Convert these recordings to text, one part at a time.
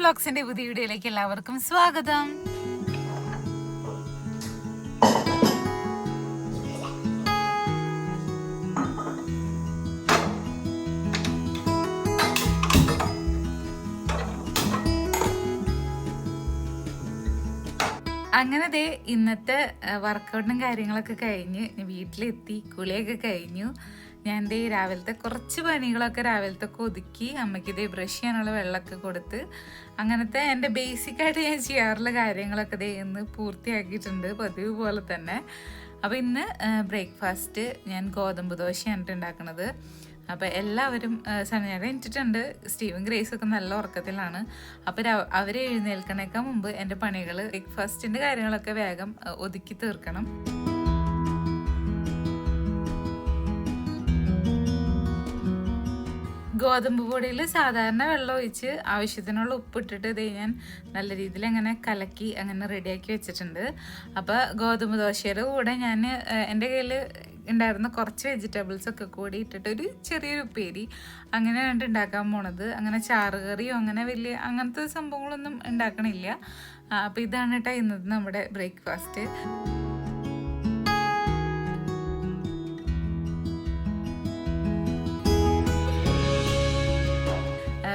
വ്ലോഗ്സിന്റെ പുതിയ വീഡിയോയിലേക്ക് എല്ലാവർക്കും സ്വാഗതം. അങ്ങനെ ദേ ഇന്നത്തെ വർക്കൗട്ടും കാര്യങ്ങളൊക്കെ കഴിഞ്ഞ് വീട്ടിലെത്തി, കുളിയൊക്കെ കഴിഞ്ഞു. ഞാൻ ദേ രാവിലത്തെ കുറച്ച് പണികളൊക്കെ ഒതുക്കി അമ്മയ്ക്ക് ദേ ബ്രഷ് ചെയ്യാനുള്ള വെള്ളമൊക്കെ കൊടുത്ത് അങ്ങനത്തെ എൻ്റെ ബേസിക്കായിട്ട് ഞാൻ ചെയ്യാറുള്ള കാര്യങ്ങളൊക്കെ ദേ ഇന്ന് പൂർത്തിയാക്കിയിട്ടുണ്ട്, പതിവ് പോലെ തന്നെ. അപ്പോൾ ഇന്ന് ബ്രേക്ക്ഫാസ്റ്റ് ഞാൻ ഗോതമ്പ് ദോശയാണ് ഉണ്ടാക്കുന്നത്. അപ്പോൾ എല്ലാവരും സനഞ്ഞാടെ എണീറ്റിട്ടുണ്ട്. സ്റ്റീവും ഗ്രേസും ഒക്കെ നല്ല ഉറക്കത്തിലാണ്. അപ്പോൾ അവരെ എഴുന്നേൽക്കണേക്കാൾ മുമ്പ് എൻ്റെ പണികൾ ബ്രേക്ക്ഫാസ്റ്റിൻ്റെ കാര്യങ്ങളൊക്കെ വേഗം ഒതുക്കി തീർക്കണം. ഗോതമ്പ് പൊടിയിൽ സാധാരണ വെള്ളം ഒഴിച്ച് ആവശ്യത്തിനുള്ള ഉപ്പിട്ടിട്ട് ഇത് ഞാൻ നല്ല രീതിയിൽ അങ്ങനെ കലക്കി അങ്ങനെ റെഡിയാക്കി വെച്ചിട്ടുണ്ട്. അപ്പോൾ ഗോതമ്പ് ദോശയുടെ കൂടെ ഞാൻ എൻ്റെ കയ്യിൽ ഉണ്ടായിരുന്ന കുറച്ച് വെജിറ്റബിൾസ് ഒക്കെ കൂടി ഇട്ടിട്ട് ഒരു ചെറിയൊരു ഉപ്പേരി അങ്ങനെയാണ് ഉണ്ടാക്കാൻ പോണത്. അങ്ങനെ ചാറുകറിയോ അങ്ങനെ വലിയ അങ്ങനത്തെ സംഭവങ്ങളൊന്നും ഉണ്ടാക്കണില്ല. അപ്പോൾ ഇതാണ് കേട്ടോ ഇന്നത്തെ നമ്മുടെ ബ്രേക്ക്ഫാസ്റ്റ്.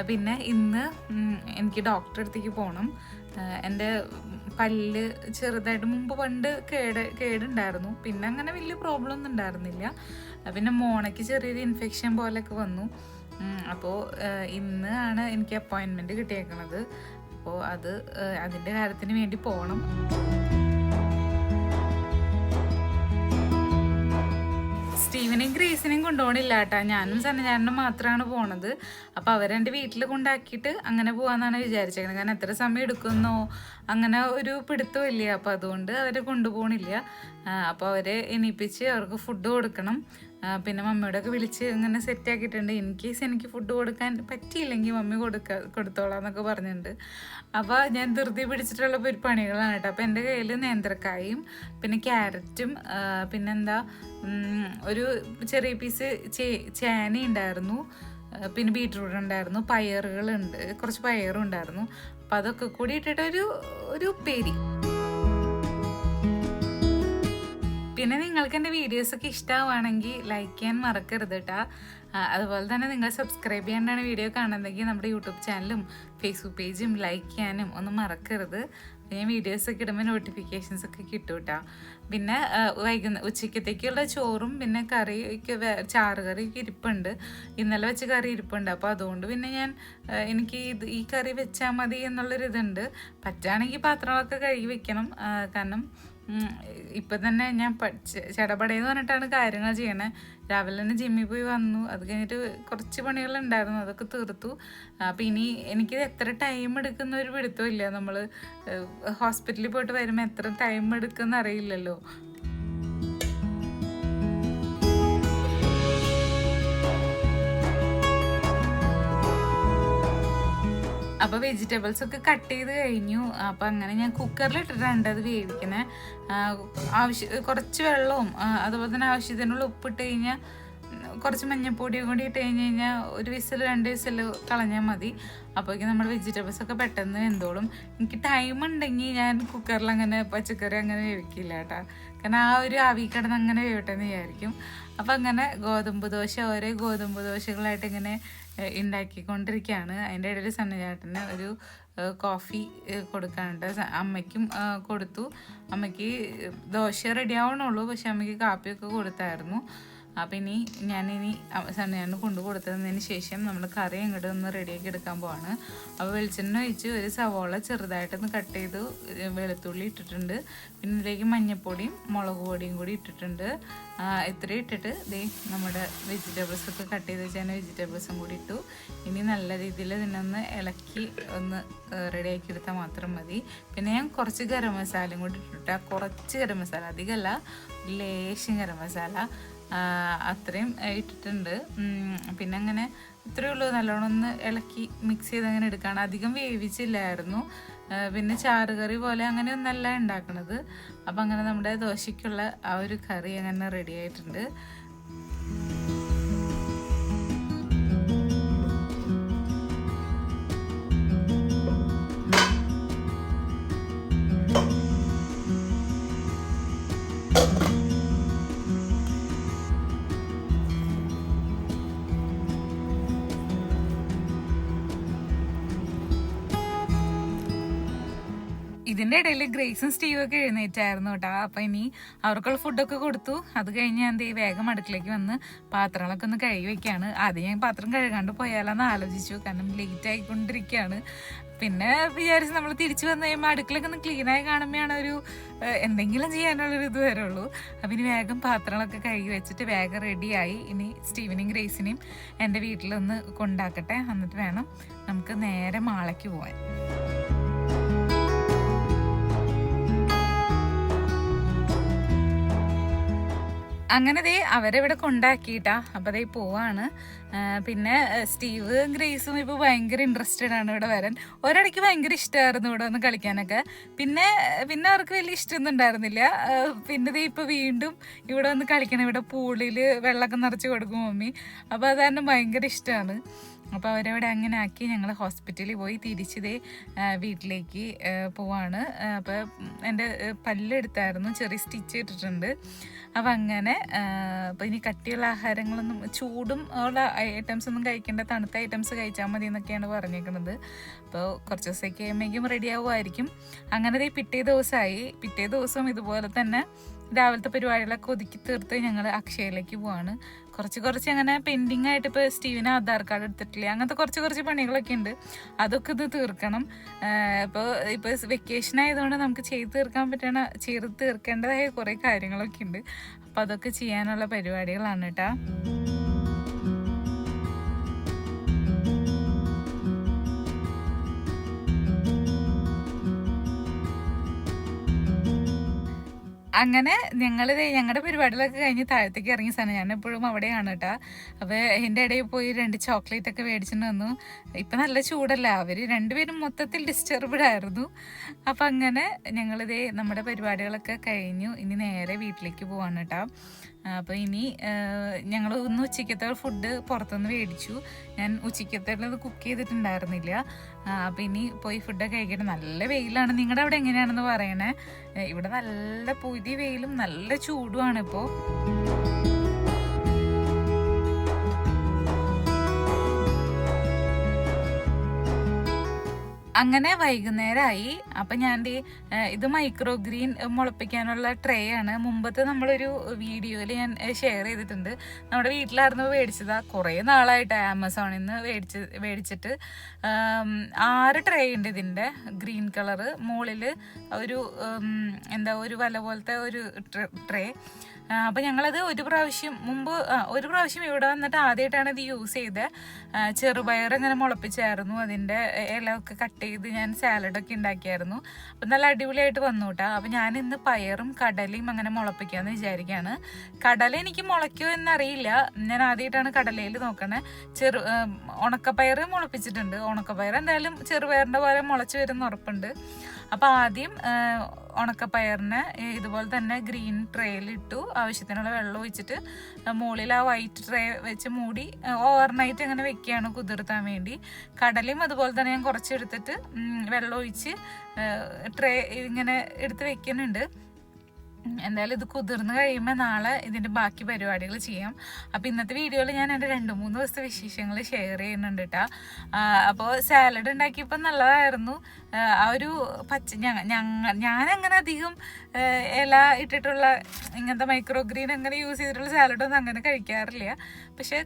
പിന്നെ ഇന്ന് എനിക്ക് ഡോക്ടറെ അടുത്തേക്ക് പോകണം. എൻ്റെ പല്ല് ചെറുതായിട്ട് പണ്ട് കേടുണ്ടായിരുന്നു. പിന്നെ അങ്ങനെ വലിയ പ്രോബ്ലം ഒന്നും ഉണ്ടായിരുന്നില്ല. പിന്നെ മോണയ്ക്ക് ചെറിയൊരു ഇൻഫെക്ഷൻ പോലെയൊക്കെ വന്നു. അപ്പോൾ ഇന്ന് ആണ് എനിക്ക് അപ്പോയിൻമെൻറ്റ് കിട്ടിയേക്കണത്. അപ്പോൾ അതിൻ്റെ കാര്യത്തിന് വേണ്ടി പോകണം. സ്റ്റീവനെയും ഗ്രേസിനെയും കൊണ്ടുപോകണില്ല കേട്ടോ, ഞാനും സന്നചാരനും മാത്രമാണ് പോണത്. അപ്പോൾ അവരെൻ്റെ വീട്ടിൽ കൊണ്ടാക്കിയിട്ട് അങ്ങനെ പോകാമെന്നാണ് വിചാരിച്ചേക്കുന്നത്. കാരണം എത്ര സമയം എടുക്കുന്നോ അങ്ങനെ ഒരു പിടുത്തമില്ല. അപ്പോൾ അതുകൊണ്ട് അവരെ കൊണ്ടുപോകണില്ല. അപ്പോൾ അവരെ എണീപ്പിച്ച് അവർക്ക് ഫുഡ് കൊടുക്കണം. പിന്നെ മമ്മിയോടൊക്കെ വിളിച്ച് ഇങ്ങനെ സെറ്റാക്കിയിട്ടുണ്ട്. ഇൻ കേസ് എനിക്ക് ഫുഡ് കൊടുക്കാൻ പറ്റിയില്ലെങ്കിൽ മമ്മി കൊടുത്തോളാം എന്നൊക്കെ പറഞ്ഞിട്ടുണ്ട്. അപ്പോൾ ഞാൻ ധൃതി പിടിച്ചിട്ടുള്ള ഒരു പണികളാണ് കേട്ടോ. അപ്പോൾ എൻ്റെ കയ്യിൽ നേന്ത്രക്കായും പിന്നെ ക്യാരറ്റും പിന്നെന്താ ഒരു ചെറിയ പീസ് ചേന ഉണ്ടായിരുന്നു, പിന്നെ ബീറ്റ്റൂട്ട് ഉണ്ടായിരുന്നു, പയറുകളുണ്ട്, കുറച്ച് പയറും ഉണ്ടായിരുന്നു. അപ്പോൾ അതൊക്കെ കൂടി ഇട്ടിട്ട് ഒരു ഉപ്പേരി. പിന്നെ നിങ്ങൾക്ക് എൻ്റെ വീഡിയോസൊക്കെ ഇഷ്ടമാണെങ്കിൽ ലൈക്ക് ചെയ്യാൻ മറക്കരുത് കേട്ടോ. അതുപോലെ തന്നെ നിങ്ങൾ സബ്സ്ക്രൈബ് ചെയ്യാണ്ടാണ് വീഡിയോ കാണുന്നതെങ്കിൽ നമ്മുടെ യൂട്യൂബ് ചാനലും ഫേസ്ബുക്ക് പേജും ലൈക്ക് ചെയ്യാനും ഒന്നും മറക്കരുത്. ഞാൻ വീഡിയോസൊക്കെ ഇടുമ്പോൾ നോട്ടിഫിക്കേഷൻസൊക്കെ കിട്ടും കേട്ടോ. പിന്നെ ഉച്ചയ്ക്കത്തേക്കുള്ള ചോറും പിന്നെ ചാറുകറിയൊക്കെ ഇരിപ്പുണ്ട്. ഇന്നലെ വെച്ച കറി ഇരിപ്പുണ്ട്. അപ്പോൾ അതുകൊണ്ട് പിന്നെ എനിക്ക് ഈ കറി വെച്ചാൽ മതി എന്നുള്ളൊരിതുണ്ട്. പറ്റുകയാണെങ്കിൽ പാത്രങ്ങളൊക്കെ കഴുകി വെക്കണം. കാരണം ഇപ്പം തന്നെ ഞാൻ ചടപടയെന്ന് പറഞ്ഞിട്ടാണ് കാര്യങ്ങൾ ചെയ്യണേ. രാവിലെ തന്നെ ജിമ്മിൽ പോയി വന്നു. അത് കഴിഞ്ഞിട്ട് കുറച്ച് പണികളുണ്ടായിരുന്നു, അതൊക്കെ തീർത്തു. അപ്പം ഇനി എനിക്ക് എത്ര ടൈം എടുക്കുന്ന ഒരു പിടുത്തവും ഇല്ല. നമ്മൾ ഹോസ്പിറ്റലിൽ പോയിട്ട് വരുമ്പോൾ എത്ര ടൈം എടുക്കുമെന്ന് അറിയില്ലല്ലോ. അപ്പോൾ വെജിറ്റബിൾസ് ഒക്കെ കട്ട് ചെയ്ത് കഴിഞ്ഞു. അപ്പോൾ അങ്ങനെ ഞാൻ കുക്കറിലിട്ടിട്ടുണ്ട് അത് വേവിക്കണേ. കുറച്ച് വെള്ളവും അതുപോലെ തന്നെ ആവശ്യത്തിനുള്ള ഉപ്പിട്ട് കഴിഞ്ഞാൽ കുറച്ച് മഞ്ഞൾപ്പൊടിയും കൂടി ഇട്ട് കഴിഞ്ഞാൽ ഒരു വിസിൽ 2 വിസിൽ കളഞ്ഞാൽ മതി. അപ്പോഴേക്കും നമ്മുടെ വെജിറ്റബിൾസ് ഒക്കെ പെട്ടെന്ന് വെന്തോളും. എനിക്ക് ടൈം ഉണ്ടെങ്കിൽ ഞാൻ കുക്കറിൽ അങ്ങനെ പച്ചക്കറി അങ്ങനെ വേവിക്കില്ല കേട്ടോ. കാരണം ആ ഒരു ആവി കിടന്ന് അങ്ങനെ വേവട്ടെ എന്ന് വിചാരിക്കും. അപ്പം അങ്ങനെ ഓരോ ഗോതമ്പ് ദോശകളായിട്ട് ഇങ്ങനെ ഉണ്ടാക്കിക്കൊണ്ടിരിക്കുകയാണ്. അതിൻ്റെ ഇടയിൽ സന്നചാട്ടന് ഒരു കോഫി കൊടുക്കാനുണ്ട്. അമ്മയ്ക്കും കൊടുത്തു. അമ്മയ്ക്ക് ദോശ റെഡി ആവണുള്ളൂ, പക്ഷെ അമ്മയ്ക്ക് കാപ്പിയൊക്കെ കൊടുത്തായിരുന്നു. അപ്പം ഞാനിനി സന്നചാട്ടന് കൊണ്ടു കൊടുത്തതിന് ശേഷം നമ്മൾ കറി അങ്ങോട്ട് ഒന്ന് റെഡിയാക്കി എടുക്കാൻ പോവാണ്. അപ്പോൾ വെളിച്ചെണ്ണ ഒഴിച്ച് ഒരു സവോള ചെറുതായിട്ടൊന്ന് കട്ട് ചെയ്ത് വെളുത്തുള്ളി ഇട്ടിട്ടുണ്ട്. പിന്നെ ഇതിലേക്ക് മഞ്ഞൾപ്പൊടിയും മുളക് പൊടിയും കൂടി ഇട്ടിട്ടുണ്ട്. ഇത്രയും ഇട്ടിട്ട് നമ്മുടെ വെജിറ്റബിൾസൊക്കെ കട്ട് ചെയ്ത് വെച്ചാൽ വെജിറ്റബിൾസും കൂടി ഇട്ടു. ഇനി നല്ല രീതിയിൽ ഇതിനൊന്ന് ഇളക്കി ഒന്ന് റെഡിയാക്കി എടുത്താൽ മാത്രം മതി. പിന്നെ ഞാൻ കുറച്ച് ഗരം മസാലയും കൂടി ഇട്ടിട്ട്, കുറച്ച് ഗരം മസാല, അധികമല്ല, ലേശം ഗരം മസാല അത്രയും ഇട്ടിട്ടുണ്ട്. പിന്നെ അങ്ങനെ ഇത്രയേ ഉള്ളൂ. നല്ലോണം ഒന്ന് ഇളക്കി മിക്സ് ചെയ്ത് അങ്ങനെ എടുക്കുകയാണ്. അധികം വേവിച്ചില്ലായിരുന്നു. പിന്നെ ചാറുകറി പോലെ അങ്ങനെയൊന്നല്ല ഉണ്ടാക്കണത്. അപ്പം അങ്ങനെ നമ്മുടെ ദോശയ്ക്കുള്ള ആ ഒരു കറി അങ്ങനെ റെഡി ആയിട്ടുണ്ട്. ഇതിൻ്റെ ഇടയിൽ ഗ്രേസും സ്റ്റീവും ഒക്കെ എഴുന്നേറ്റായിരുന്നു കേട്ടോ. അപ്പം ഇനി അവർക്കുള്ള ഫുഡൊക്കെ കൊടുത്തു. അത് കഴിഞ്ഞ് ഞാൻ വേഗം അടുക്കളയ്ക്ക് വന്ന് പാത്രങ്ങളൊക്കെ ഒന്ന് കഴുകി വെക്കുകയാണ്. ആദ്യം ഞാൻ പാത്രം കഴുകാണ്ട് പോയാലോന്ന് ആലോചിച്ചു, കാരണം ലേറ്റ് ആയിക്കൊണ്ടിരിക്കുകയാണ്. പിന്നെ വിചാരിച്ച് നമ്മൾ തിരിച്ചു വന്നു കഴിയുമ്പോൾ അടുക്കളയൊക്കെ ഒന്ന് ക്ലീനായി കാണുമ്പോഴാണ് ഒരു എന്തെങ്കിലും ചെയ്യാനുള്ളൊരു ഇത് വരുള്ളൂ. അപ്പം ഇനി വേഗം പാത്രങ്ങളൊക്കെ കഴുകി വെച്ചിട്ട് വേഗം റെഡിയായി. ഇനി സ്റ്റീവിനെയും ഗ്രേസിനെയും എൻ്റെ വീട്ടിലൊന്ന് കൊണ്ടാക്കട്ടെ, എന്നിട്ട് വേണം നമുക്ക് നേരെ മാളയ്ക്ക് പോകാൻ. അങ്ങനെ അവരെ ഇവിടെ കൊണ്ടാക്കിയിട്ടാ. അപ്പം പോവാണ്. പിന്നെ സ്റ്റീവ് ഗ്രേസും ഇപ്പോൾ ഭയങ്കര ഇൻട്രസ്റ്റഡ് ആണ് ഇവിടെ വരാൻ. ഒരിടയ്ക്ക് ഭയങ്കര ഇഷ്ടമായിരുന്നു ഇവിടെ വന്ന് കളിക്കാനൊക്കെ. പിന്നെ അവർക്ക് വലിയ ഇഷ്ടമൊന്നും ഉണ്ടായിരുന്നില്ല. പിന്നെ ഇപ്പോൾ വീണ്ടും ഇവിടെ വന്ന് കളിക്കണം. ഇവിടെ പൂളിൽ വെള്ളമൊക്കെ നിറച്ച് കൊടുക്കും മമ്മി. അപ്പോൾ അത് കാരണം ഭയങ്കര ഇഷ്ടമാണ്. അപ്പോൾ അവരവിടെ അങ്ങനെ ആക്കി ഞങ്ങൾ ഹോസ്പിറ്റലിൽ പോയി തിരിച്ചതേ വീട്ടിലേക്ക് പോവാണ്. അപ്പോൾ എൻ്റെ പല്ലെടുത്തായിരുന്നു, ചെറിയ സ്റ്റിച്ച് ഇട്ടിട്ടുണ്ട്. അപ്പം അങ്ങനെ അപ്പോൾ ഇനി കട്ടിയുള്ള ആഹാരങ്ങളൊന്നും, ചൂടും ഉള്ള ഐറ്റംസ് ഒന്നും കഴിക്കേണ്ട, തണുത്ത ഐറ്റംസ് കഴിച്ചാൽ മതി എന്നൊക്കെയാണ് പറഞ്ഞേക്കുന്നത്. അപ്പോൾ കുറച്ച് ദിവസമൊക്കെ കഴിയുമ്പോഴേക്കും റെഡി ആവുമായിരിക്കും. അങ്ങനെ പിറ്റേ ദിവസവും ഇതുപോലെ തന്നെ രാവിലത്തെ പരിപാടികളൊക്കെ ഒതുക്കി തീർത്ത് ഞങ്ങൾ അക്ഷയയിലേക്ക് പോവാണ്. കുറച്ച് അങ്ങനെ പെൻഡിങ് ആയിട്ട് ഇപ്പോൾ സ്റ്റീവിന് ആധാർ കാർഡ് എടുത്തിട്ടില്ല, അങ്ങനത്തെ കുറച്ച് പണികളൊക്കെ ഉണ്ട്. അതൊക്കെ ഇത് തീർക്കണം. ഇപ്പോൾ വെക്കേഷൻ ആയതുകൊണ്ട് നമുക്ക് ചെയ്ത് തീർക്കേണ്ടതായ കുറേ കാര്യങ്ങളൊക്കെ ഉണ്ട്. അപ്പോൾ അതൊക്കെ ചെയ്യാനുള്ള പരിപാടികളാണ് കേട്ടോ. അങ്ങനെ ഞങ്ങളുടെ പരിപാടികളൊക്കെ കഴിഞ്ഞ് താഴത്തേക്ക് ഇറങ്ങിയ സമയം ഞാൻ എപ്പോഴും അവിടെയാണ് കേട്ടോ. അപ്പോൾ എൻ്റെ ഇടയിൽ പോയി 2 ചോക്ലേറ്റ് ഒക്കെ മേടിച്ചിട്ട് വന്നു. ഇപ്പം നല്ല ചൂടല്ല, അവർ രണ്ടുപേരും മൊത്തത്തിൽ ഡിസ്റ്റർബ്ഡ് ആയിരുന്നു. അപ്പം അങ്ങനെ നമ്മുടെ പരിപാടികളൊക്കെ കഴിഞ്ഞു. ഇനി നേരെ വീട്ടിലേക്ക് പോവാണ് കേട്ടോ. അപ്പോൾ ഇനി ഞങ്ങൾ ഒന്ന് ഉച്ചയ്ക്കത്തെ ഫുഡ് പുറത്തുനിന്ന് മേടിച്ചു. ഞാൻ ഉച്ചയ്ക്കത്തേത് കുക്ക് ചെയ്തിട്ടുണ്ടായിരുന്നില്ല. അപ്പോൾ ഇനി പോയി ഫുഡൊക്കെ കഴിക്കട്ടെ. നല്ല വെയിലാണ്. നിങ്ങളുടെ അവിടെ എങ്ങനെയാണെന്ന് പറയണേ. ഇവിടെ നല്ല പൊരി വെയിലും നല്ല ചൂടുമാണ് ഇപ്പോൾ. അങ്ങനെ വൈകുന്നേരമായി. അപ്പം ഞാൻ ഇത് മൈക്രോ ഗ്രീൻ മുളപ്പിക്കാനുള്ള ട്രേ ആണ്. മുമ്പത്തെ നമ്മളൊരു വീഡിയോയിൽ ഞാൻ ഷെയർ ചെയ്തിട്ടുണ്ട്. നമ്മുടെ വീട്ടിലായിരുന്നു മേടിച്ചതാണ്. കുറേ നാളായിട്ട് ആമസോണിൽ നിന്ന് മേടിച്ചിട്ട് 6 ട്രേ ഉണ്ട് ഇതിൻ്റെ. ഗ്രീൻ കളറ്, മുകളിൽ ഒരു വല പോലത്തെ ഒരു ട്രേ. അപ്പം ഞങ്ങളത് ഒരു പ്രാവശ്യം ഇവിടെ വന്നിട്ട് ആദ്യമായിട്ടാണ് ഇത് യൂസ് ചെയ്തത്. ചെറുപയർ ഇങ്ങനെ മുളപ്പിച്ചായിരുന്നു. അതിൻ്റെ ഇലയൊക്കെ കട്ട് ചെയ്ത് ഞാൻ സാലഡൊക്കെ ഉണ്ടാക്കിയായിരുന്നു. അപ്പം നല്ല അടിപൊളിയായിട്ട് വന്നു കേട്ടോ. അപ്പം ഞാൻ ഇന്ന് പയറും കടലയും അങ്ങനെ മുളപ്പിക്കാമെന്ന് വിചാരിക്കുകയാണ്. കടല എനിക്ക് മുളയ്ക്കുമോ എന്നറിയില്ല. ഞാൻ ആദ്യമായിട്ടാണ് കടലയിൽ നോക്കണേ. ഉണക്കപ്പയർ മുളപ്പിച്ചിട്ടുണ്ട്. ഉണക്കപ്പയർ എന്തായാലും ചെറുപയറിൻ്റെ പോലെ മുളച്ച് വരുന്ന ഉറപ്പുണ്ട്. അപ്പോൾ ആദ്യം ഉണക്കപ്പയറിനെ ഇതുപോലെ തന്നെ ഗ്രീൻ ട്രേയിലിട്ടു. ആവശ്യത്തിനുള്ള വെള്ളം ഒഴിച്ചിട്ട് മുകളിൽ ആ വൈറ്റ് ട്രേ വെച്ച് മൂടി ഓവർനൈറ്റ് അങ്ങനെ വെക്കുകയാണ് കുതിർത്താൻ വേണ്ടി. കടലയും അതുപോലെ തന്നെ ഞാൻ കുറച്ചെടുത്തിട്ട് വെള്ളം ഒഴിച്ച് ട്രേ ഇങ്ങനെ എടുത്ത് വെക്കുന്നുണ്ട്. എന്തായാലും ഇത് കുതിർന്ന് കഴിയുമ്പോൾ നാളെ ഇതിൻ്റെ ബാക്കി പരിപാടികൾ ചെയ്യാം. അപ്പോൾ ഇന്നത്തെ വീഡിയോയിൽ ഞാൻ എൻ്റെ 2-3 ദിവസത്തെ വിശേഷങ്ങൾ ഷെയർ ചെയ്യുന്നുണ്ട് കേട്ടോ. അപ്പോൾ സാലഡ് ഉണ്ടാക്കിയപ്പോൾ നല്ലതായിരുന്നു. ആ ഒരു ഞാനങ്ങനെ അധികം ഇല ഇട്ടിട്ടുള്ള ഇങ്ങനത്തെ മൈക്രോ ഗ്രീൻ അങ്ങനെ യൂസ് ചെയ്തിട്ടുള്ള സാലഡൊന്നും അങ്ങനെ കഴിക്കാറില്ല. പക്ഷേ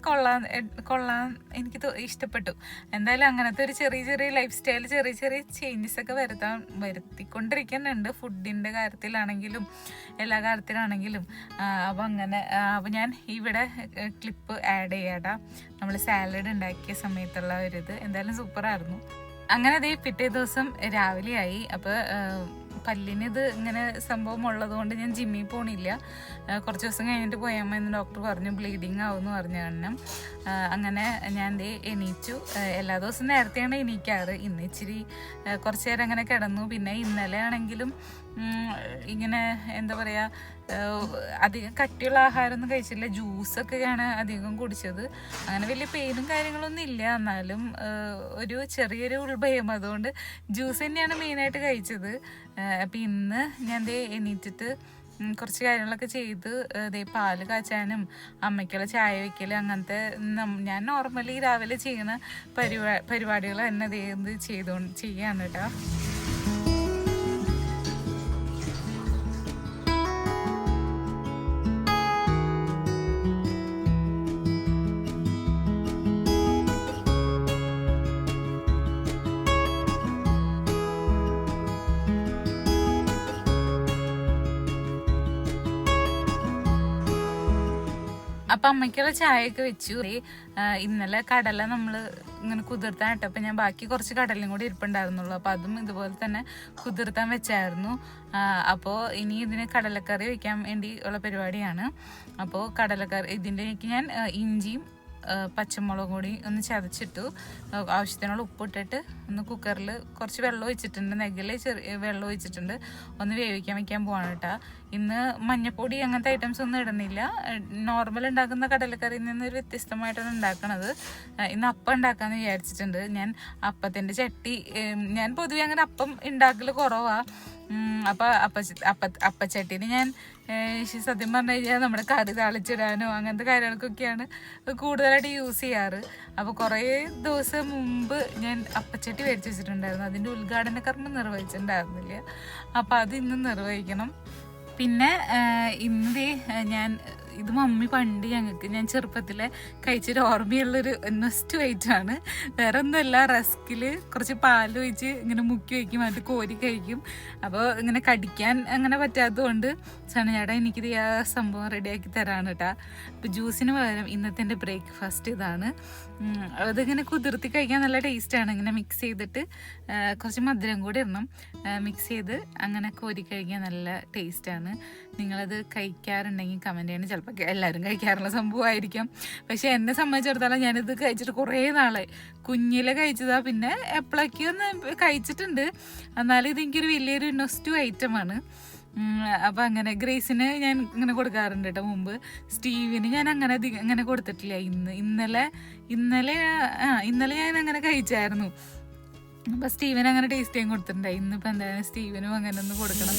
കൊള്ളാൻ എനിക്ക് ഇഷ്ടപ്പെട്ടു. എന്തായാലും അങ്ങനത്തെ ഒരു ചെറിയ ലൈഫ് സ്റ്റൈൽ ചെറിയ ചേഞ്ചസ് ഒക്കെ വരുത്തിക്കൊണ്ടിരിക്കുന്നുണ്ട്. ഫുഡിൻ്റെ കാര്യത്തിലാണെങ്കിലും എല്ലാ കാര്യത്തിലാണെങ്കിലും. അപ്പോൾ ഞാൻ ഇവിടെ ക്ലിപ്പ് ആഡ് ചെയ്യാടാ. നമ്മൾ സാലഡ് ഉണ്ടാക്കിയ സമയത്തുള്ള ഒരിത് എന്തായാലും സൂപ്പറായിരുന്നു. അങ്ങനെ പിറ്റേ ദിവസം രാവിലെയായി. അപ്പോൾ പല്ലിന് ഇത് ഇങ്ങനെ സംഭവം ഉള്ളതുകൊണ്ട് ഞാൻ ജിമ്മിൽ പോണില്ല. കുറച്ച് ദിവസം കഴിഞ്ഞിട്ട് പോയാൽ മതി ഡോക്ടർ പറഞ്ഞു, ബ്ലീഡിങ് ആവുമെന്ന് പറഞ്ഞു കാരണം. അങ്ങനെ ഞാൻ എണീച്ചു. എല്ലാ ദിവസവും നേരത്തെയാണ് എണീക്കാറ്. ഇന്ന് ഇച്ചിരി കുറച്ച് നേരം അങ്ങനെ കിടന്നു. പിന്നെ ഇന്നലെ ആണെങ്കിലും ഇങ്ങനെ എന്താ പറയുക, അധികം കട്ടിയുള്ള ആഹാരമൊന്നും കഴിച്ചില്ല. ജ്യൂസൊക്കെയാണ് അധികം കുടിച്ചത്. അങ്ങനെ വലിയ പെയിനും കാര്യങ്ങളൊന്നും ഇല്ല. എന്നാലും ഒരു ചെറിയൊരു ഉൾഭയം, അതുകൊണ്ട് ജ്യൂസ് തന്നെയാണ് മെയിനായിട്ട് കഴിച്ചത്. അപ്പം ഇന്ന് ഞാൻ എണീറ്റിട്ട് കുറച്ച് കാര്യങ്ങളൊക്കെ ചെയ്ത് പാല് കാച്ചാനും അമ്മയ്ക്കുള്ള ചായ വയ്ക്കൽ അങ്ങനത്തെ ഞാൻ നോർമലി രാവിലെ ചെയ്യുന്ന പരിപാടികൾ തന്നെ ചെയ്യാണ് കേട്ടോ. അപ്പം അമ്മയ്ക്കുള്ള ചായയൊക്കെ വെച്ചു. ഇന്നലെ കടല നമ്മൾ ഇങ്ങനെ കുതിർത്താൻ ഇട്ടപ്പോൾ ഞാൻ ബാക്കി കുറച്ച് കടലയും കൂടി ഇരിപ്പുണ്ടായിരുന്നുള്ളൂ. അപ്പോൾ അതും ഇതുപോലെ തന്നെ കുതിർത്താൻ വെച്ചായിരുന്നു. അപ്പോൾ ഇനി ഇതിന് കടലക്കറി വയ്ക്കാൻ വേണ്ടി ഉള്ള പരിപാടിയാണ്. അപ്പോൾ കടലക്കറി ഇതിൻ്റെക്ക് ഞാൻ ഇഞ്ചിയും പച്ചമുളകും കൂടി ഒന്ന് ചതച്ചിട്ടു. ആവശ്യത്തിനുള്ള ഉപ്പിട്ടിട്ട് ഒന്ന് കുക്കറിൽ കുറച്ച് വെള്ളം ഒഴിച്ചിട്ടുണ്ട്, നെഗിൽ ചെറിയ വെള്ളം ഒഴിച്ചിട്ടുണ്ട്. ഒന്ന് വേവിക്കാൻ വയ്ക്കാൻ പോവാണ് കേട്ടോ. ഇന്ന് മഞ്ഞപ്പൊടി അങ്ങനത്തെ ഐറ്റംസ് ഒന്നും ഇടുന്നില്ല. നോർമൽ ഉണ്ടാക്കുന്ന കടലക്കറിയിൽ നിന്ന് വ്യത്യസ്തമായിട്ടാണ് ഉണ്ടാക്കണത്. ഇന്ന് അപ്പം ഉണ്ടാക്കാമെന്ന് വിചാരിച്ചിട്ടുണ്ട്. ഞാൻ അപ്പത്തിൻ്റെ ചട്ടി, ഞാൻ പൊതുവെ അങ്ങനെ അപ്പം ഉണ്ടാക്കൽ കുറവാണ്. അപ്പോൾ അപ്പച്ചട്ടീന് ഞാൻ സത്യം പറഞ്ഞു കഴിഞ്ഞാൽ നമ്മുടെ കറി താളിച്ചിടാനോ അങ്ങനത്തെ കാര്യങ്ങൾക്കൊക്കെയാണ് കൂടുതലായിട്ട് യൂസ് ചെയ്യാറ്. അപ്പോൾ കുറേ ദിവസം മുമ്പ് ഞാൻ അപ്പച്ചട്ടി മേടിച്ച് വെച്ചിട്ടുണ്ടായിരുന്നു. അതിൻ്റെ ഉദ്ഘാടന കർമ്മം നിർവഹിച്ചിട്ടുണ്ടായിരുന്നില്ല. അപ്പോൾ അത് ഇന്ന് നിർവഹിക്കണം. പിന്നെ ഇന്ന് ഇത് മമ്മി പണ്ട് ഞാൻ ചെറുപ്പത്തിൽ കഴിച്ചൊരു ഓർമ്മയുള്ളൊരു നെസ്റ്റ് ഐറ്റമാണ്. വേറെ ഒന്നുമല്ല, റസ്കിൽ കുറച്ച് പാൽ ഒഴിച്ച് ഇങ്ങനെ മുക്കി വയ്ക്കും, അത് കോരി കഴിക്കും. അപ്പോൾ ഇങ്ങനെ കടിക്കാൻ അങ്ങനെ പറ്റാത്തതുകൊണ്ട് സനചേട്ടാ എനിക്കിത് ആ സംഭവം റെഡിയാക്കി തരാണ് കേട്ടോ. അപ്പോൾ ജ്യൂസിന് പകരം ഇന്നത്തെ എൻ്റെ ബ്രേക്ക്ഫാസ്റ്റ് ഇതാണ്. അതിങ്ങനെ കുതിർത്തി കഴിക്കാൻ നല്ല ടേസ്റ്റാണ്. ഇങ്ങനെ മിക്സ് ചെയ്തിട്ട് കുറച്ച് മധുരം കൂടി ഇടണം. മിക്സ് ചെയ്ത് അങ്ങനെ കോരി കഴിക്കാൻ നല്ല ടേസ്റ്റാണ്. നിങ്ങളത് കഴിക്കാറുണ്ടെങ്കിൽ കമൻറ്റ് ചെയ്യണം. ചിലപ്പോൾ എല്ലാവരും കഴിക്കാറുള്ള സംഭവമായിരിക്കും. പക്ഷേ എന്നെ സംബന്ധിച്ചിടത്തോളം ഞാനിത് കഴിച്ചിട്ട് കുറേ നാളായി. കുഞ്ഞിലെ കഴിച്ചതാണ്, പിന്നെ എപ്പോഴൊക്കെ ഒന്ന് കഴിച്ചിട്ടുണ്ട്. എന്നാലും ഇതെനിക്കൊരു വലിയൊരു നൊസ്റ്റു ഐറ്റമാണ്. അപ്പം അങ്ങനെ ഗ്രേസിന് ഞാൻ ഇങ്ങനെ കൊടുക്കാറുണ്ട് കേട്ടോ മുമ്പ്. സ്റ്റീവിന് ഞാൻ അങ്ങനെ കൊടുത്തിട്ടില്ല. ഇന്നലെ ഞാൻ അങ്ങനെ കഴിച്ചായിരുന്നു. അപ്പം സ്റ്റീവിന് അങ്ങനെ ടേസ്റ്റ് ചെയ്യാൻ കൊടുത്തിട്ടുണ്ടായി. ഇന്നിപ്പോൾ എന്തായാലും സ്റ്റീവിനും അങ്ങനെ ഒന്ന് കൊടുക്കണം.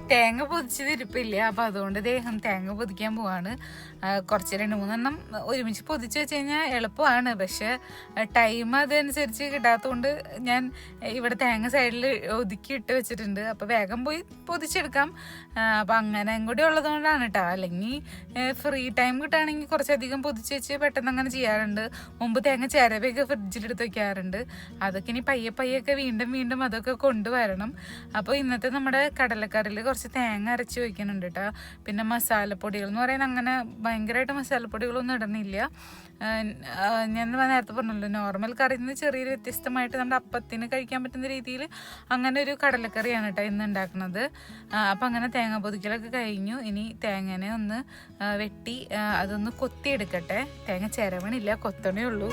തേങ്ങ പൊതിച്ചതിരിപ്പില്ല, അപ്പം അതുകൊണ്ട് തേങ്ങ പൊതിക്കാൻ പോവാണ്. കുറച്ച് 2-3 ഒരുമിച്ച് പൊതിച്ച് വെച്ച് കഴിഞ്ഞാൽ എളുപ്പമാണ്. പക്ഷെ ടൈം അതനുസരിച്ച് കിട്ടാത്തതുകൊണ്ട് ഞാൻ ഇവിടെ തേങ്ങ സൈഡിൽ ഒതുക്കി ഇട്ട് വെച്ചിട്ടുണ്ട്. അപ്പോൾ വേഗം പോയി പൊതിച്ചെടുക്കാം. അപ്പം അങ്ങനെ കൂടി ഉള്ളതുകൊണ്ടാണ് കേട്ടോ. അല്ലെങ്കിൽ ഫ്രീ ടൈം കിട്ടുകയാണെങ്കിൽ കുറച്ചധികം പൊതിച്ച് വെച്ച് പെട്ടെന്ന് അങ്ങനെ ചെയ്യാറുണ്ട്. മുമ്പ് തേങ്ങ ചിരവയൊക്കെ ഫ്രിഡ്ജിലെടുത്ത് വയ്ക്കാറുണ്ട്. അതൊക്കെ ഇനി പയ്യൊക്കെ വീണ്ടും അതൊക്കെ കൊണ്ടുവരണം. അപ്പോൾ ഇന്നത്തെ നമ്മുടെ കടലക്കറിയിൽ കുറച്ച് തേങ്ങ അരച്ച് വയ്ക്കുന്നുണ്ട് കേട്ടോ. പിന്നെ മസാലപ്പൊടികൾ എന്ന് പറയുന്നത് അങ്ങനെ ഭയങ്കരമായിട്ട് മസാലപ്പൊടികളൊന്നും ഇടുന്നില്ല. ഞാൻ നേരത്തെ പറഞ്ഞല്ലോ, നോർമൽ കറിയിൽ നിന്ന് ചെറിയൊരു വ്യത്യസ്തമായിട്ട് നമ്മുടെ അപ്പത്തിന് കഴിക്കാൻ പറ്റുന്ന രീതിയിൽ അങ്ങനെ ഒരു കടലക്കറിയാണ് കേട്ടോ ഇന്ന് ഉണ്ടാക്കുന്നത്. അപ്പം അങ്ങനെ തേങ്ങ പൊതിക്കലൊക്കെ കഴിഞ്ഞു. ഇനി തേങ്ങനെ ഒന്ന് വെട്ടി അതൊന്ന് കൊത്തിയെടുക്കട്ടെ. തേങ്ങ ചിരവണില്ല, കൊത്തണേ ഉള്ളൂ.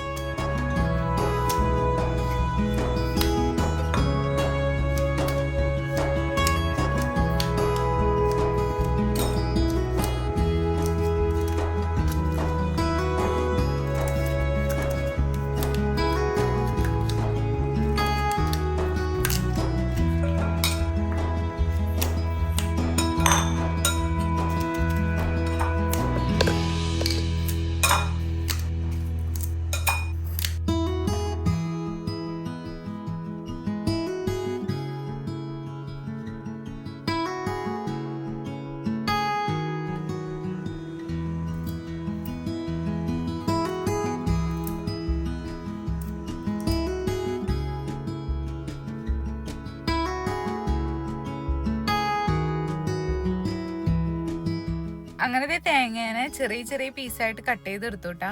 അങ്ങനത്തെ തേങ്ങേനെ ചെറിയ പീസായിട്ട് കട്ട് ചെയ്തെടുത്തോട്ടാ.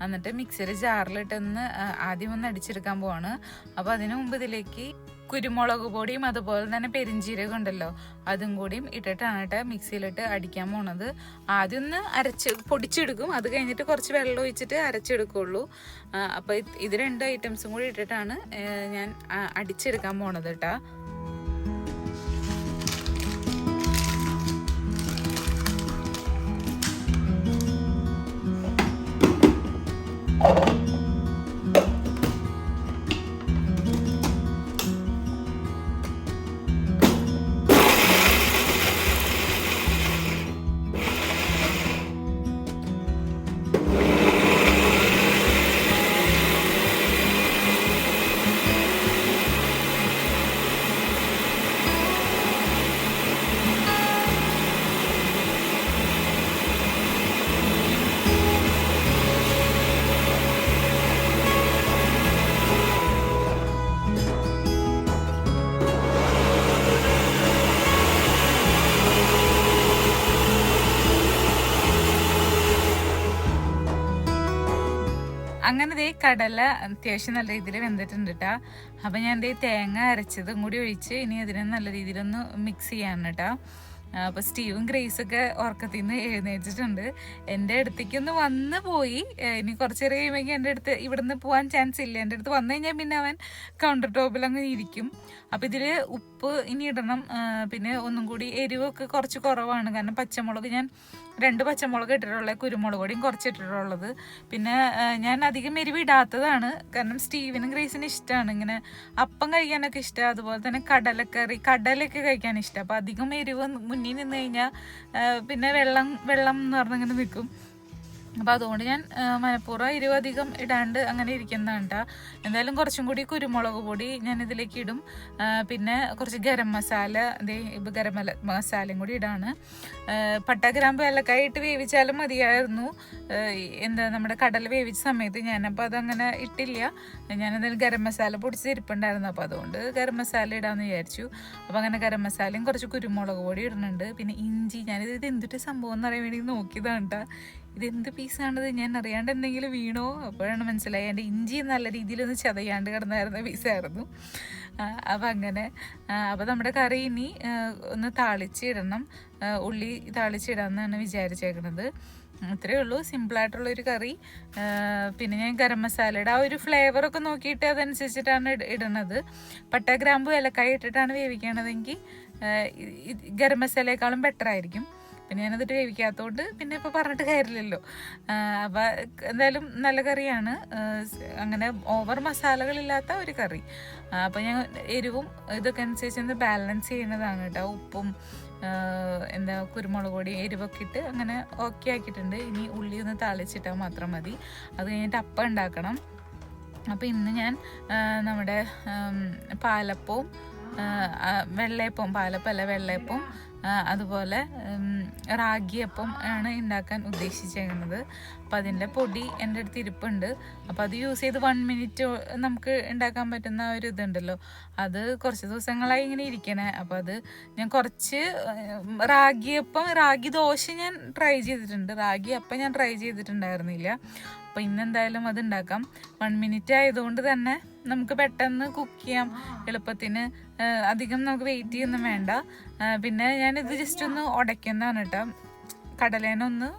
എന്നിട്ട് മിക്സിയുടെ ജാറിലിട്ടൊന്ന് ആദ്യം ഒന്ന് അടിച്ചെടുക്കാൻ പോവാണ്. അപ്പോൾ അതിനു മുമ്പ് ഇതിലേക്ക് കുരുമുളക് പൊടിയും അതുപോലെ തന്നെ പെരിഞ്ചീരകം ഉണ്ടല്ലോ, അതും കൂടിയും ഇട്ടിട്ടാണ് കേട്ടോ മിക്സിയിലിട്ട് അടിക്കാൻ പോണത്. ആദ്യം ഒന്ന് പൊടിച്ചെടുക്കും. അത് കഴിഞ്ഞിട്ട് കുറച്ച് വെള്ളം ഒഴിച്ചിട്ട് അരച്ചെടുക്കുള്ളൂ. അപ്പോൾ ഇത് 2 ഐറ്റംസും കൂടി ഇട്ടിട്ടാണ് ഞാൻ അടിച്ചെടുക്കാൻ പോണത് കേട്ടോ. അങ്ങനെ ദേ കടല അത്യാവശ്യം നല്ല രീതിയിൽ വെന്തിട്ടുണ്ട് കേട്ടോ. അപ്പം ഞാൻ ദേ തേങ്ങ അരച്ചതും കൂടി ഒഴിച്ച് ഇനി അതിനെ നല്ല രീതിയിലൊന്ന് മിക്സ് ചെയ്യാൻ കേട്ടോ. അപ്പോൾ സ്റ്റീവും ഗ്രേസൊക്കെ ഉറക്കത്തിൽ നിന്ന് എഴുന്നേറ്റിട്ടുണ്ട്. എൻ്റെ അടുത്തേക്കൊന്ന് വന്ന് പോയി. ഇനി കുറച്ച് നേരം കഴിയുമ്പോൾ എൻ്റെ അടുത്ത് ഇവിടുന്ന് പോകാൻ ചാൻസ് ഇല്ല. എൻ്റെ അടുത്ത് വന്നു കഴിഞ്ഞാൽ പിന്നെ അവൻ കൗണ്ടർ ടോപ്പിൽ അങ്ങ് ഇരിക്കും. അപ്പോൾ ഇതിൽ ഉപ്പ് ഇനി ഇടണം. പിന്നെ ഒന്നും കൂടി എരിവൊക്കെ കുറച്ച് കുറവാണ്. കാരണം പച്ചമുളക് ഞാൻ 2 പച്ചമുളക് ഇട്ടിട്ടുള്ളത്, കുരുമുളക് പൊടിയും കുറച്ച് ഇട്ടിട്ടുള്ളത്. പിന്നെ ഞാൻ അധികം എരിവ് ഇടാത്തതാണ്. കാരണം സ്റ്റീവിനും ഗ്രേസിനും ഇഷ്ടമാണ് ഇങ്ങനെ അപ്പം കഴിക്കാനൊക്കെ ഇഷ്ടമാണ്. അതുപോലെ തന്നെ കടലൊക്കെ കഴിക്കാൻ ഇഷ്ടം. അപ്പോൾ അധികം എരിവ് മുന്നിൽ നിന്ന് കഴിഞ്ഞാൽ പിന്നെ വെള്ളം എന്ന് പറഞ്ഞിങ്ങനെ നിൽക്കും. അപ്പോൾ അതുകൊണ്ട് ഞാൻ മനഃപൂർവ്വം എരിവ് അധികം ഇടാണ്ട് അങ്ങനെ ഇരിക്കുന്നതാണ് കേട്ടോ. എന്തായാലും കുറച്ചും കൂടി കുരുമുളക് പൊടി ഞാൻ ഇതിലേക്ക് ഇടും. പിന്നെ കുറച്ച് ഗരം മസാല, ഇപ്പോൾ ഗരം മസാലയും കൂടി ഇടാണ്. പട്ട, ഗ്രാമ്പ്, ഏലക്കായ ഇട്ട് വേവിച്ചാലും മതിയായിരുന്നു. നമ്മുടെ കടല വേവിച്ച സമയത്ത് ഞാനപ്പോൾ അതങ്ങനെ ഇട്ടില്ല. ഞാനെന്തായാലും ഗരം മസാല പൊടിച്ച് ഇരിപ്പുണ്ടായിരുന്നു. അപ്പോൾ അതുകൊണ്ട് ഗരം മസാല ഇടാമെന്ന് വിചാരിച്ചു. അപ്പോൾ അങ്ങനെ ഗരം മസാലയും കുറച്ച് കുരുമുളക് പൊടി ഇടുന്നുണ്ട്. പിന്നെ ഇഞ്ചി, ഞാനിത് എന്തിട്ട് സംഭവം എന്ന് അറിയാൻ വേണ്ടി നോക്കിയതാണ് കേട്ടോ. ഇതെന്ത് പീസാണിത്, ഞാൻ അറിയാണ്ട് എന്തെങ്കിലും വീണോ? അപ്പോഴാണ് മനസ്സിലായി എൻ്റെ ഇഞ്ചി നല്ല രീതിയിലൊന്ന് ചതയാണ്ട് കിടന്നായിരുന്ന പീസായിരുന്നു. അപ്പം അങ്ങനെ അപ്പോൾ നമ്മുടെ കറി ഇനി ഒന്ന് താളിച്ചിടണം. ഉള്ളി താളിച്ചിടാമെന്നാണ് വിചാരിച്ചേക്കുന്നത്. ഇത്രയേ ഉള്ളൂ, സിമ്പിളായിട്ടുള്ളൊരു കറി. പിന്നെ ഞാൻ ഗരം മസാലയുടെ ആ ഒരു ഫ്ലേവറൊക്കെ നോക്കിയിട്ട് അതനുസരിച്ചിട്ടാണ് ഇടുന്നത്. പട്ട, ഗ്രാമ്പു, ഏലക്കായ ഇട്ടിട്ടാണ് വേവിക്കണതെങ്കിൽ ഗരം മസാലയേക്കാളും ബെറ്റർ ആയിരിക്കും. പിന്നെ ഞാനതിട്ട് വേവിക്കാത്തതുകൊണ്ട് പിന്നെ ഇപ്പോൾ പറഞ്ഞിട്ട് കാര്യമില്ലല്ലോ. അപ്പോൾ എന്തായാലും നല്ല കറിയാണ്. അങ്ങനെ ഓവർ മസാലകളില്ലാത്ത ഒരു കറി. അപ്പോൾ ഞാൻ എരിവും ഇതൊക്കെ അനുസരിച്ച് ബാലൻസ് ചെയ്യുന്നതാണ് കേട്ടോ. ഉപ്പും കുരുമുളക് പൊടി, എരിവൊക്കെ ഇട്ട് അങ്ങനെ ഓക്കെ ആക്കിയിട്ടുണ്ട്. ഇനി ഉള്ളി ഒന്ന് താളിച്ചിട്ടാൽ മാത്രം മതി. അത് കഴിഞ്ഞിട്ട് അപ്പം ഉണ്ടാക്കണം. അപ്പോൾ ഇന്ന് ഞാൻ നമ്മുടെ പാലപ്പവും വെള്ളയപ്പവും, പാലപ്പല്ല വെള്ളയപ്പവും, അതുപോലെ റാഗിയപ്പം ആണ് ഉണ്ടാക്കാൻ ഉദ്ദേശിച്ചേക്കുന്നത്. അപ്പം അതിൻ്റെ പൊടി എൻ്റെ അടുത്ത് ഇരിപ്പുണ്ട്. അപ്പോൾ അത് യൂസ് ചെയ്ത് 1 മിനിറ്റ് നമുക്ക് ഉണ്ടാക്കാൻ പറ്റുന്ന ഒരു ഇതുണ്ടല്ലോ, അത് കുറച്ച് ദിവസങ്ങളായി ഇങ്ങനെ ഇരിക്കണേ. അപ്പോൾ അത് ഞാൻ കുറച്ച് റാഗി ദോശ ഞാൻ ട്രൈ ചെയ്തിട്ടുണ്ട്. റാഗി അപ്പം ഞാൻ ട്രൈ ചെയ്തിട്ടുണ്ടായിരുന്നില്ല. അപ്പോൾ ഇന്നെന്തായാലും അത് ഉണ്ടാക്കാം. 1 മിനിറ്റ് ആയതുകൊണ്ട് തന്നെ നമുക്ക് പെട്ടെന്ന് കുക്ക് ചെയ്യാം എളുപ്പത്തിന്. അധികം നമുക്ക് വെയിറ്റ് ചെയ്യുന്നും വേണ്ട. പിന്നെ ഞാനിത് ജസ്റ്റ് ഒന്ന് ഉടയ്ക്കുന്നതാണ് കേട്ടോ. കടലേനൊന്ന്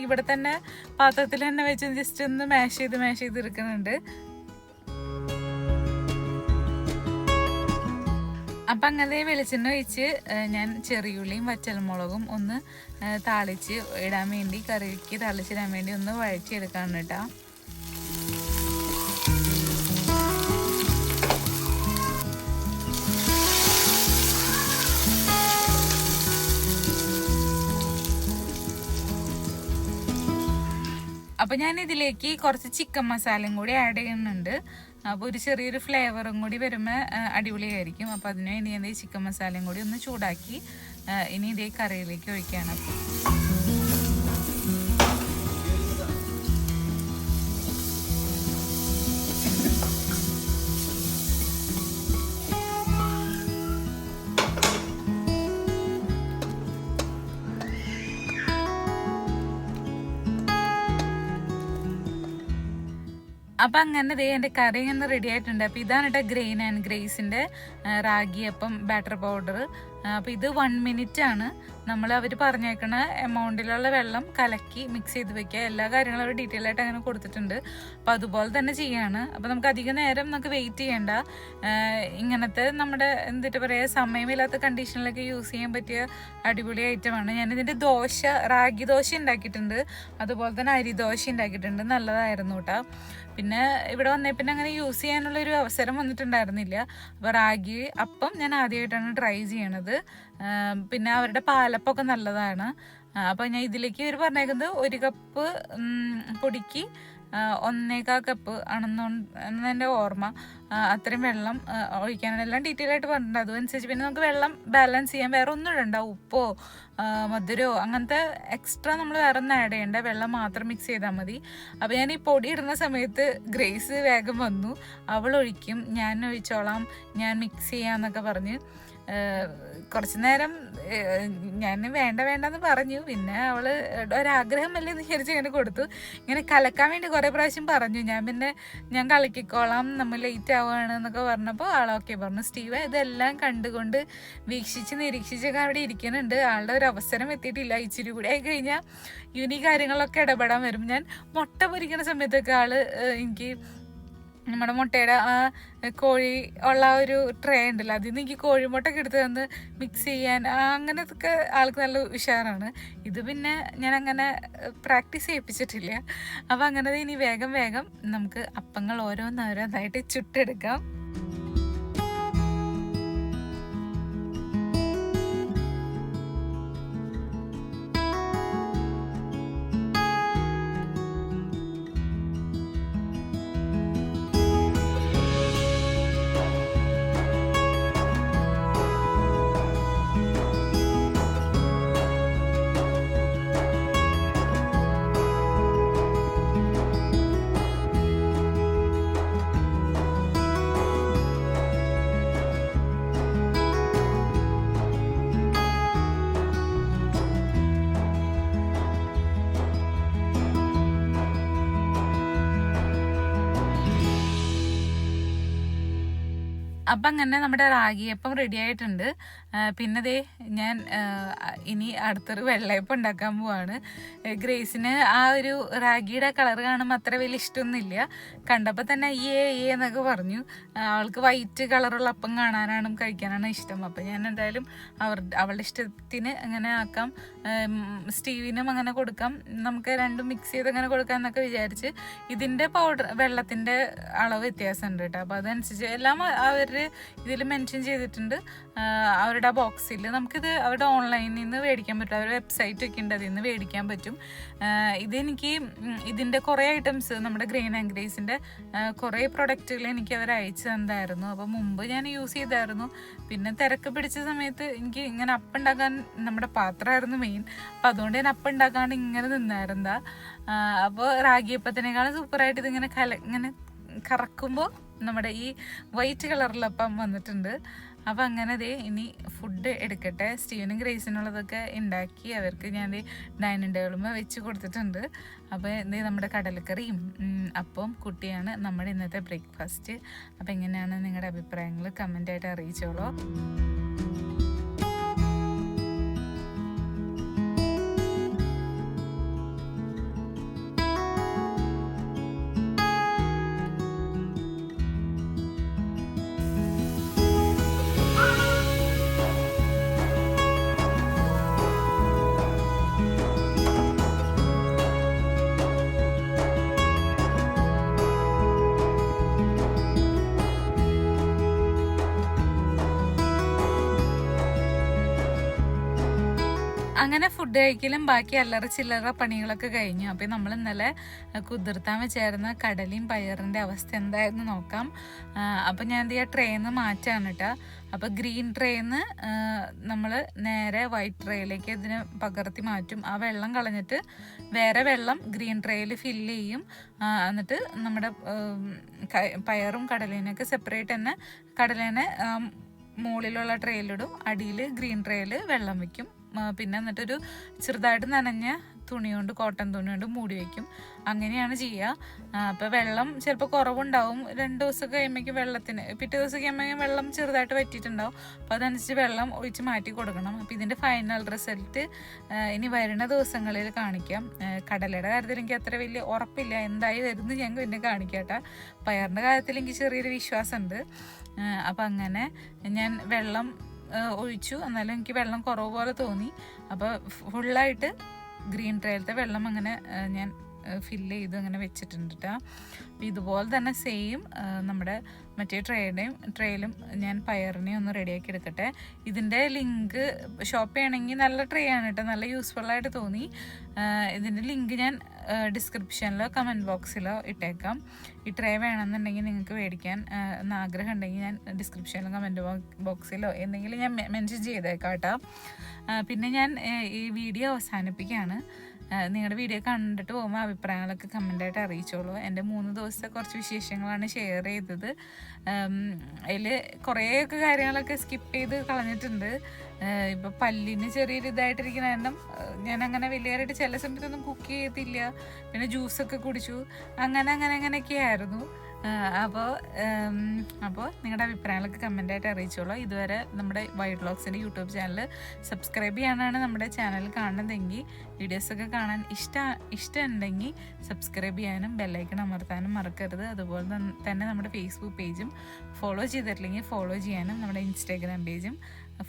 ഇവിടെ തന്നെ പാത്രത്തിൽ തന്നെ വെച്ച് ജസ്റ്റ് ഒന്ന് മാഷ് ചെയ്ത് എടുക്കുന്നുണ്ട്. അപ്പം അങ്ങനെ വെളിച്ചെണ്ണ ഒഴിച്ച് ഞാൻ ചെറിയുള്ളിയും വറ്റൽമുളകും ഒന്ന് താളിച്ച് ഇടാൻ വേണ്ടി, കറിക്ക് താളിച്ചിടാൻ വേണ്ടി ഒന്ന് വഴറ്റിയെടുക്കാണ് കേട്ടോ. അപ്പോൾ ഞാൻ ഇതിലേക്ക് കുറച്ച് ചിക്കൻ മസാലയും കൂടി ആഡ് ചെയ്യുന്നുണ്ട്. അപ്പോൾ ഒരു ചെറിയൊരു ഫ്ലേവറും കൂടി വരുമ്പോൾ അടിപൊളിയായിരിക്കും. അപ്പോൾ അതിന് വേണ്ടി ഞാൻ ചിക്കൻ മസാലയും കൂടി ഒന്ന് ചൂടാക്കി ഇനി ഇതേ കറിയിലേക്ക് ഒഴിക്കുകയാണ്. അപ്പം അങ്ങനെ ദേ എൻ്റെ കറി ഇങ്ങനെ റെഡി ആയിട്ടുണ്ട്. അപ്പോൾ ഇതാണ് കേട്ടോ ഗ്രെയിൻ ആൻഡ് ഗ്രേസിൻ്റെ റാഗിയപ്പം ബാറ്റർ പൗഡർ. അപ്പോൾ ഇത് 1 മിനിറ്റ് ആണ്. അവർ പറഞ്ഞേക്കണ എമൗണ്ടിലുള്ള വെള്ളം കലക്കി മിക്സ് ചെയ്ത് വെക്കുക. എല്ലാ കാര്യങ്ങളും അവർ ഡീറ്റെയിൽ ആയിട്ട് അങ്ങനെ കൊടുത്തിട്ടുണ്ട്. അപ്പോൾ അതുപോലെ തന്നെ ചെയ്യാണ്. അപ്പോൾ നമുക്ക് അധികം നേരം നമുക്ക് വെയിറ്റ് ചെയ്യേണ്ട. ഇങ്ങനത്തെ നമ്മുടെ എന്തിട്ട് പറയുക, സമയമില്ലാത്ത കണ്ടീഷനിലൊക്കെ യൂസ് ചെയ്യാൻ പറ്റിയ അടിപൊളി ഐറ്റമാണ്. ഞാനിതിൻ്റെ റാഗി ദോശ ഉണ്ടാക്കിയിട്ടുണ്ട്, അതുപോലെ തന്നെ അരി ദോശ ഉണ്ടാക്കിയിട്ടുണ്ട്. നല്ലതായിരുന്നു കേട്ടോ. പിന്നെ ഇവിടെ വന്നേ പിന്നെ അങ്ങനെ യൂസ് ചെയ്യാനുള്ളൊരു അവസരം വന്നിട്ടുണ്ടായിരുന്നില്ല. അപ്പോൾ റാഗി അപ്പം ഞാൻ ആദ്യമായിട്ടാണ് ട്രൈ ചെയ്യണത്. പിന്നെ അവരുടെ പാലപ്പൊക്കെ നല്ലതാണ്. അപ്പോൾ ഞാൻ ഇതിലേക്ക് ഇവർ പറഞ്ഞേക്കുന്നത് 1 കപ്പ് പൊടിക്ക് 1.25 കപ്പ് ആണെന്ന് എൻ്റെ ഓർമ്മ. അത്രയും വെള്ളം ഒഴിക്കാനാണ് എല്ലാം ഡീറ്റെയിൽ ആയിട്ട് പറഞ്ഞിട്ടുണ്ട്. അതനുസരിച്ച് പിന്നെ നമുക്ക് വെള്ളം ബാലൻസ് ചെയ്യാൻ വേറെ ഒന്നും ഇടണ്ട. ഉപ്പോ മധുരമോ അങ്ങനത്തെ എക്സ്ട്രാ നമ്മൾ വേറെ ഒന്നും ആഡ് ചെയ്യേണ്ട, വെള്ളം മാത്രം മിക്സ് ചെയ്താൽ മതി. അപ്പോൾ ഞാൻ ഈ പൊടി ഇടുന്ന സമയത്ത് ഗ്രേസ് വേഗം വന്നു. അവൾ ഒഴിക്കും, ഞാൻ ഒഴിച്ചോളാം, ഞാൻ മിക്സ് ചെയ്യാമെന്നൊക്കെ പറഞ്ഞ് കുറച്ച് നേരം ഞാൻ വേണ്ടെന്ന് പറഞ്ഞു. പിന്നെ അവള് ഒരാഗ്രഹം അല്ലേ എന്ന് വിചാരിച്ച് ഇങ്ങനെ കൊടുത്തു. ഇങ്ങനെ കലക്കാൻ വേണ്ടി കുറേ പ്രാവശ്യം പറഞ്ഞു. ഞാൻ കളിക്കോളാം, നമ്മൾ ലേറ്റ് ആവുകയാണ് എന്നൊക്കെ പറഞ്ഞപ്പോൾ ആളൊക്കെ പറഞ്ഞു. സ്റ്റീവ് ഇതെല്ലാം കണ്ടുകൊണ്ട് വീക്ഷിച്ച് നിരീക്ഷിച്ചൊക്കെ അവിടെ ഇരിക്കുന്നുണ്ട്. ആളുടെ ഒരു അവസരം എത്തിയിട്ടില്ല. ഇച്ചിരി കൂടി ആയി കഴിഞ്ഞാൽ ഈ കാര്യങ്ങളൊക്കെ ഇടപെടാൻ വരും. ഞാൻ മുട്ട പൊരിക്കുന്ന സമയത്തൊക്കെ ആള് എനിക്ക് നമ്മുടെ മുട്ടയുടെ ആ കോഴി ഉള്ള ഒരു ട്രേ ഉണ്ടല്ലോ, അതിൽ നിന്ന് എനിക്ക് കോഴിമുട്ടൊക്കെ എടുത്ത് തന്ന് മിക്സ് ചെയ്യാൻ അങ്ങനത്തൊക്കെ ആൾക്ക് നല്ല ഉഷാറാണ്. ഇത് പിന്നെ ഞാൻ അങ്ങനെ പ്രാക്ടീസ് ചെയ്യിപ്പിച്ചിട്ടില്ല. അപ്പം അങ്ങനെ ഇനി വേഗം നമുക്ക് അപ്പങ്ങൾ ഓരോന്നോരോന്നായിട്ട് ചുട്ടെടുക്കാം. അപ്പം അങ്ങനെ നമ്മുടെ റാഗിയപ്പം റെഡി ആയിട്ടുണ്ട്. പിന്നെ ദേ ഞാൻ ഇനി അടുത്തൊരു വെള്ളയപ്പം ഉണ്ടാക്കാൻ പോവാണ്. ഗ്രേസിന് ആ ഒരു റാഗിയുടെ കളർ കാണുമ്പോൾ അത്ര വലിയ ഇഷ്ടമൊന്നുമില്ല. കണ്ടപ്പോൾ തന്നെ എന്നൊക്കെ പറഞ്ഞു. അവൾക്ക് വൈറ്റ് കളറുള്ള അപ്പം കാണാനാണ് കഴിക്കാനാണ് ഇഷ്ടം. അപ്പം ഞാൻ എന്തായാലും അവളുടെ ഇഷ്ടത്തിന് അങ്ങനെ ആക്കാം. സ്റ്റീവിനും അങ്ങനെ കൊടുക്കാം, നമുക്ക് രണ്ടും മിക്സ് ചെയ്ത് അങ്ങനെ കൊടുക്കാം എന്നൊക്കെ വിചാരിച്ച്. ഇതിൻ്റെ വെള്ളത്തിൻ്റെ അളവ് വ്യത്യാസമുണ്ട് കേട്ടോ. അപ്പോൾ അതനുസരിച്ച് എല്ലാം അവർ ഇതിൽ മെൻഷൻ ചെയ്തിട്ടുണ്ട് അവരുടെ ബോക്സിൽ. നമുക്കിത് അവരുടെ ഓൺലൈനിൽ നിന്ന് മേടിക്കാൻ പറ്റും. അവരുടെ വെബ്സൈറ്റ് ഒക്കെ ഉണ്ട്, അതിൽ നിന്ന് മേടിക്കാൻ പറ്റും. ഇതെനിക്ക് ഇതിൻ്റെ കുറേ ഐറ്റംസ്, നമ്മുടെ ഗ്രെയിൻ ആൻഡ് ഗ്രേസിൻ്റെ കുറേ പ്രൊഡക്റ്റുകൾ എനിക്ക് അവർ അയച്ചു തന്നായിരുന്നു. അപ്പോൾ മുമ്പ് ഞാൻ യൂസ് ചെയ്തായിരുന്നു. പിന്നെ തിരക്ക് പിടിച്ച സമയത്ത് എനിക്ക് ഇങ്ങനെ അപ്പം ഉണ്ടാക്കാൻ നമ്മുടെ പാത്രമായിരുന്നു മെയിൻ. അപ്പം അതുകൊണ്ട് ഞാൻ അപ്പം ഉണ്ടാക്കാണ്ട് ഇങ്ങനെ നിന്നായിരുന്നാ. അപ്പോൾ റാഗിയപ്പത്തിനേക്കാളും സൂപ്പറായിട്ട് ഇതിങ്ങനെ ഇങ്ങനെ കറക്കുമ്പോൾ നമ്മുടെ ഈ വൈറ്റ് കളറിലപ്പം വന്നിട്ടുണ്ട്. അപ്പം അങ്ങനെ ദേ ഇനി ഫുഡ് എടുക്കട്ടെ. സ്റ്റീവനും ഗ്രേസിനുള്ളതൊക്കെ ഉണ്ടാക്കി അവർക്ക് ഞാൻ ഡൈനിങ് ടേബിളുമ്പോൾ വെച്ച് കൊടുത്തിട്ടുണ്ട്. അപ്പോൾ ദേ നമ്മുടെ കടലക്കറിയും അപ്പം കുട്ടിയാണ് നമ്മുടെ ഇന്നത്തെ ബ്രേക്ക്ഫാസ്റ്റ്. അപ്പം എങ്ങനെയാണ് നിങ്ങളുടെ അഭിപ്രായങ്ങൾ കമൻ്റായിട്ട് അറിയിച്ചോളൂ. അങ്ങനെ ഫുഡ് കഴിക്കലും ബാക്കി അല്ലറ ചില്ലറ പണികളൊക്കെ കഴിഞ്ഞു. അപ്പം നമ്മൾ ഇന്നലെ കുതിർത്താൻ വെച്ചായിരുന്ന കടലയും പയറിൻ്റെ അവസ്ഥ എന്തായെന്ന് നോക്കാം. അപ്പം ഞാൻ എന്ത് ചെയ്യുക, ട്രേന്ന് മാറ്റാണ് കേട്ടോ. അപ്പോൾ ഗ്രീൻ ട്രേന്ന് നമ്മൾ നേരെ വൈറ്റ് ട്രേയിലേക്ക് ഇതിനെ പകർത്തി മാറ്റും. ആ വെള്ളം കളഞ്ഞിട്ട് വേറെ വെള്ളം ഗ്രീൻ ട്രേയിൽ ഫില്ല് ചെയ്യും. എന്നിട്ട് നമ്മുടെ പയറും കടലേനൊക്കെ സെപ്പറേറ്റ് തന്നെ കടലേനെ മുകളിലുള്ള ട്രേയിലിടും, അടിയിൽ ഗ്രീൻ ട്രേയിൽ വെള്ളം വയ്ക്കും. പിന്നെ എന്നിട്ടൊരു ചെറുതായിട്ട് നനഞ്ഞ തുണി കൊണ്ട്, കോട്ടൺ തുണി കൊണ്ട് മൂടി വയ്ക്കും. അങ്ങനെയാണ് ചെയ്യുക. അപ്പോൾ വെള്ളം ചിലപ്പോൾ കുറവുണ്ടാവും. 2 ദിവസം കഴിയുമ്പോഴേക്കും പിറ്റേ ദിവസം കഴിയുമ്പോഴേക്കും വെള്ളം ചെറുതായിട്ട് വറ്റിയിട്ടുണ്ടാവും. അപ്പോൾ അതനുസരിച്ച് വെള്ളം ഒഴിച്ച് മാറ്റി കൊടുക്കണം. അപ്പോൾ ഇതിൻ്റെ ഫൈനൽ റിസൾട്ട് ഇനി വരുന്ന ദിവസങ്ങളിൽ കാണിക്കാം. കടലയുടെ കാര്യത്തിൽ എനിക്ക് അത്ര വലിയ ഉറപ്പില്ല, എന്തായി വരുന്നത് ഞങ്ങൾ പിന്നെ കാണിക്കാം കേട്ടോ. പയറിൻ്റെ കാര്യത്തിൽ എനിക്ക് ചെറിയൊരു വിശ്വാസമുണ്ട്. അപ്പോൾ അങ്ങനെ ഞാൻ വെള്ളം ഒഴിച്ചു, എന്നാലും എനിക്ക് വെള്ളം കുറവ് പോലെ തോന്നി. അപ്പോൾ ഫുള്ളായിട്ട് ഗ്രീൻ ട്രേയിലത്തെ വെള്ളം അങ്ങനെ ഞാൻ ഫില്ല് ചെയ്ത് അങ്ങനെ വെച്ചിട്ടുണ്ട് കേട്ടോ. ഇതുപോലെ തന്നെ സെയിം നമ്മുടെ മറ്റേ ട്രേയിലും ഞാൻ പയറിനെയും ഒന്ന് റെഡിയാക്കി എടുക്കട്ടെ. ഇതിൻ്റെ ലിങ്ക് ഷോപ്പ് ചെയ്യണമെങ്കിൽ നല്ല ട്രേ ആണ് കേട്ടോ, നല്ല യൂസ്ഫുള്ളായിട്ട് തോന്നി. ഇതിൻ്റെ ലിങ്ക് ഞാൻ ഡിസ്ക്രിപ്ഷനിലോ കമൻറ്റ് ബോക്സിലോ ഇട്ടേക്കാം. ഈ ട്രേ വേണമെന്നുണ്ടെങ്കിൽ നിങ്ങൾക്ക് മേടിക്കാൻ ആഗ്രഹം ഉണ്ടെങ്കിൽ ഞാൻ ഡിസ്ക്രിപ്ഷനിലോ കമൻറ്റ് ബോക്സിലോ എന്തെങ്കിലും ഞാൻ മെൻഷൻ ചെയ്തേക്കാം കേട്ടോ. പിന്നെ ഞാൻ ഈ വീഡിയോ അവസാനിപ്പിക്കുകയാണ്. നിങ്ങളുടെ വീഡിയോ കണ്ടിട്ട് പോകുമ്പോൾ അഭിപ്രായങ്ങളൊക്കെ കമൻ്റായിട്ട് അറിയിച്ചോളൂ. എൻ്റെ 3 ദിവസത്തെ കുറച്ച് വിശേഷങ്ങളാണ് ഷെയർ ചെയ്തത്. അതിൽ കുറേയൊക്കെ കാര്യങ്ങളൊക്കെ സ്കിപ്പ് ചെയ്ത് കളഞ്ഞിട്ടുണ്ട്. ഇപ്പോൾ പല്ലിന് ചെറിയൊരു ഇതായിട്ടിരിക്കുന്ന കാരണം ഞാനങ്ങനെ വലിയതായിട്ട് ചില സമയത്തൊന്നും കുക്ക് ചെയ്തില്ല. പിന്നെ ജ്യൂസൊക്കെ കുടിച്ചു, അങ്ങനെയൊക്കെ ആയിരുന്നു. അപ്പോൾ നിങ്ങളുടെ അഭിപ്രായങ്ങളൊക്കെ കമൻ്റായിട്ട് അറിയിച്ചോളൂ. ഇതുവരെ നമ്മുടെ വൈഡ് വ്ളോഗ്സിൻ്റെ യൂട്യൂബ് ചാനൽ സബ്സ്ക്രൈബ് ചെയ്യാനാണ് നമ്മുടെ ചാനൽ കാണുന്നതെങ്കിൽ, വീഡിയോസൊക്കെ കാണാൻ ഇഷ്ടമുണ്ടെങ്കിൽ സബ്സ്ക്രൈബ് ചെയ്യാനും ബെല്ലൈക്കൺ അമർത്താനും മറക്കരുത്. അതുപോലെ തന്നെ നമ്മുടെ ഫേസ്ബുക്ക് പേജും ഫോളോ ചെയ്തിട്ടില്ലെങ്കിൽ ഫോളോ ചെയ്യാനും നമ്മുടെ ഇൻസ്റ്റാഗ്രാം പേജും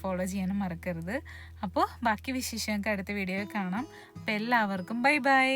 ഫോളോ ചെയ്യാനും മറക്കരുത്. അപ്പോൾ ബാക്കി വിശേഷങ്ങൾക്ക് അടുത്ത വീഡിയോയിൽ കാണാം. അപ്പോൾ എല്ലാവർക്കും ബൈ ബൈ.